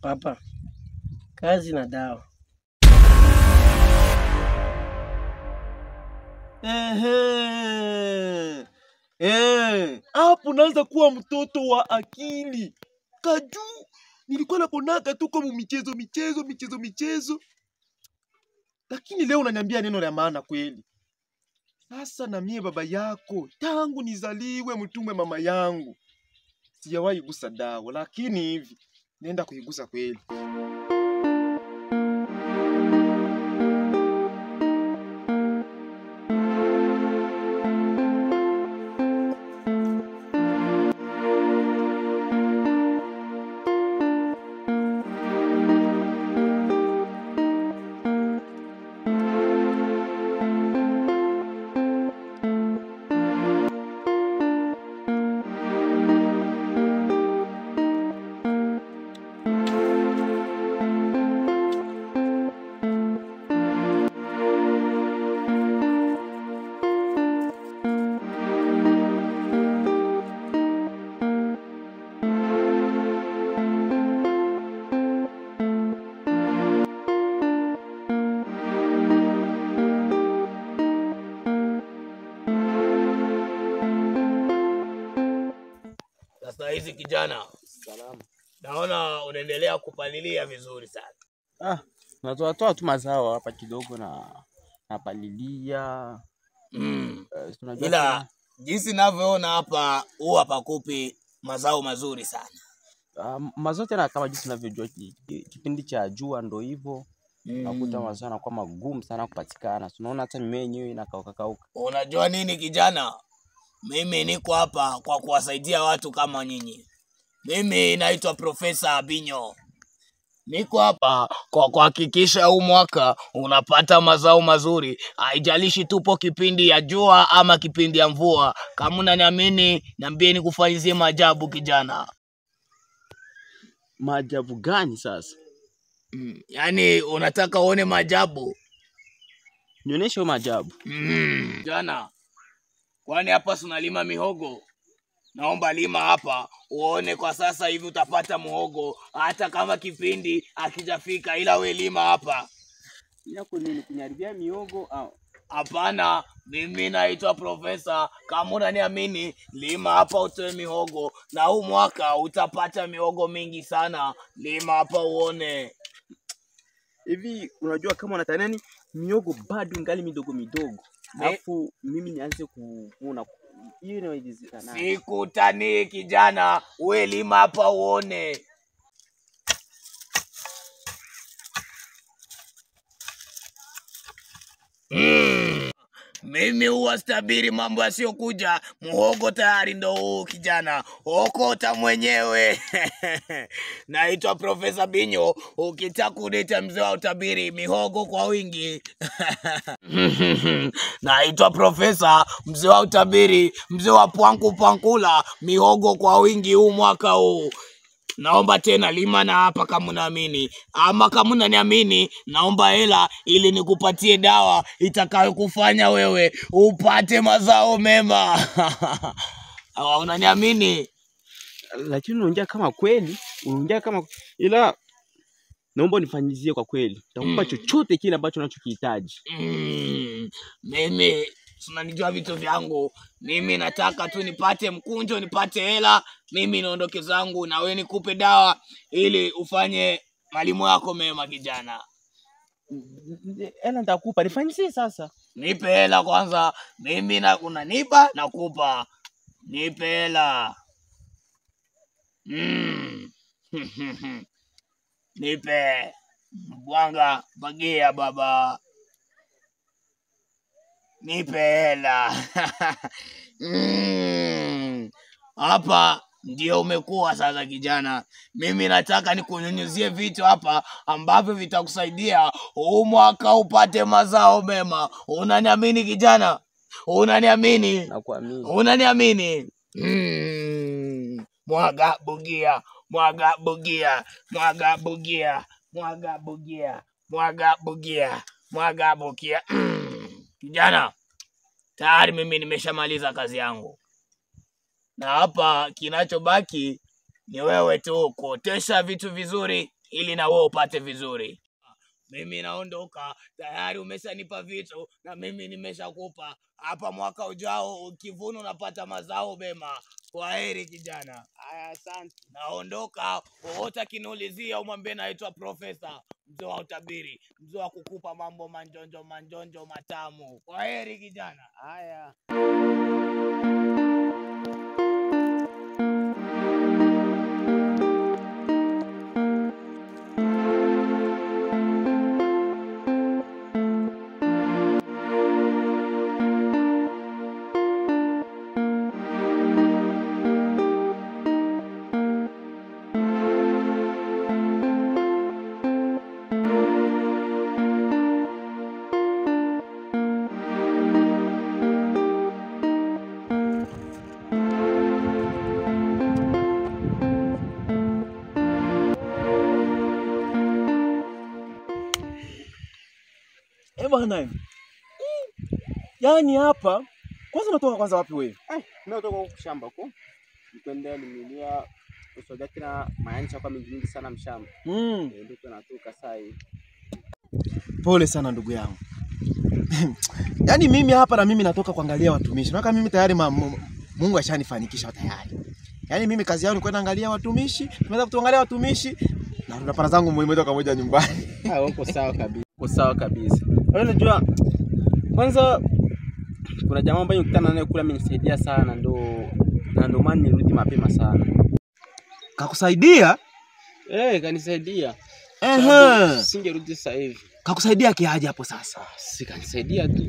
Papa, kazi na dawa. Hapo naanza kuwa mtoto wa akili. Kaju, nilikuwa naponaka tu kwa michezo. Lakini leo unaniambia neno la maana kweli. Sasa na mie baba yako, tangu nizaliwe mtumwe mama yangu, sijawahi gusa dawa, lakini hivi nenda kuigusa kweli. Sasa hizi kijana, Salamu. naona unaendelea kupalilia vizuri sana. Natoa tu mazao hapa kidogo na napalilia. Ila jinsi ninavyoona hapa huwa pakupi mazao mazuri sana. Mazao tena kama jinsi unavyojua kipindi cha jua ndo hivyo. Nakuta mazao yanakuwa magumu sana kupatikana. Tunaona hata mimea yenyewe inakauka. Unajua nini kijana? Mimi niko hapa kwa kuwasaidia watu kama nyinyi. Mimi naitwa Profesa Binyo. Niko hapa kwa kuhakikisha huu mwaka unapata mazao mazuri. Haijalishi tupo kipindi ya jua ama kipindi ya mvua. Kama unaniamini, niambieni kufanyizie maajabu kijana. Maajabu gani sasa? Yaani unataka uone maajabu? Nionyeshe maajabu. Jana, kwani hapa tunalima mihogo? Naomba lima hapa uone kwa sasa hivi utapata muhogo hata kama kipindi akijafika, ila we lima hapa. Yako nini kuniharibia mihogo au? Hapana, mimi naitwa Profesa. Kama unaniamini, lima hapa utoe mihogo na huu mwaka utapata mihogo mingi sana. Lima hapa uone. Hivi unajua kama unatanani mihogo bado ngali midogo. Alafu mimi nianze kuona hiyo inawezekana. Sikutani kijana, we lima hapa uone. Mimi huwa sitabiri mambo yasiyokuja. Muhogo tayari ndo huu kijana. Okota mwenyewe. Naitwa Profesa Binyo. Ukitaka kuniita mzee wa utabiri, mihogo kwa wingi. Naitwa Profesa mzee wa utabiri, mzee wa pankula, mihogo kwa wingi huu mwaka huu. Naomba tena lima na hapa kama unaamini. Ama kama unaniamini, naomba hela ili nikupatie dawa itakayokufanya wewe upate mazao mema. Unaniamini? Lakini unaongea kama kweli, ila naomba nifanyizie kwa kweli. Nitakupa chochote kile ambacho unachokihitaji. Mimi unanijua vitu vyangu. Mimi nataka tu nipate mkunjo, nipate hela, mimi naondoke zangu na wewe nikupe dawa ili ufanye malimu yako mema kijana. Hela nitakupa, nifanyizie sasa. Nipe hela kwanza. Mimi na unanipa nakupa. Nipe hela. Nipe. Bwanga bagia baba. Nipe hela. Hapa ndio umekuwa sasa kijana. Mimi nataka nikunyunyizie vitu hapa ambavyo vitakusaidia huu mwaka upate mazao mema. Unaniamini kijana? Unaniamini? Nakuamini. Unaniamini? Mwaga bugia, mwaga bugia, mwaga bugia, mwaga bugia, mwaga bugia, mwaga bugia. Kijana, tayari mimi nimeshamaliza kazi yangu. Na hapa kinachobaki ni wewe tu kuotesha vitu vizuri ili na wewe upate vizuri. Mimi naondoka, tayari umeshanipa vitu na mimi nimeshakupa. Hapa mwaka ujao ukivuna unapata mazao mema. Kwaheri kijana. Haya, asante. Naondoka, wowote akiniulizia umwambie naitwa Profesa, mzee wa utabiri, mzee wa kukupa mambo manjonjo matamu. Kwaheri kijana. Haya. Bwana. Yaani hapa kwanza unatoka kwanza wapi wewe? Mimi natoka huko shamba huko. Nikaenda nimilia usoja tena mayanisha kwa mingi sana mshamba. Ndio tunatoka sasa hivi. Pole sana ndugu yangu. Yaani mimi hapa na mimi natoka kuangalia watumishi. Maana mimi tayari Mungu ashanifanikisha tayari. Yaani mimi kazi yangu ni kwenda angalia watumishi, tumeweza kuangalia watumishi na tunapana zangu muhimu toka moja nyumbani. Uko sawa kabisa. Uko sawa kabisa. Unajua kwanza kuna jamaa ambaye nikutana naye kule amenisaidia sana ndo maana nirudi mapema sana. Kakusaidia? Kanisaidia. Singerudi sasa hivi. Kakusaidia kiaje hapo sasa? Sikanisaidia tu.